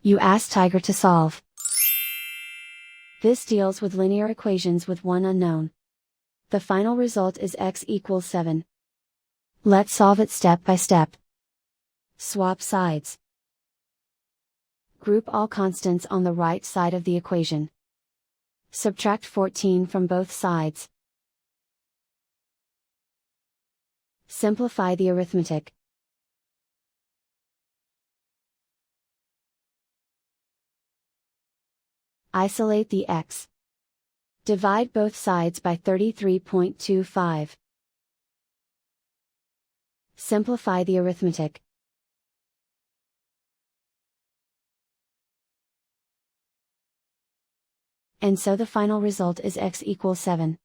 You ask Tiger to solve. This deals with linear equations with one unknown. The final result is x equals 7. Let's solve it step by step. Swap sides. Group all constants on the right side of the equation. Subtract 14 from both sides. Simplify the arithmetic. Isolate the x. Divide both sides by 33.25. Simplify the arithmetic. And so the final result is x equals 7.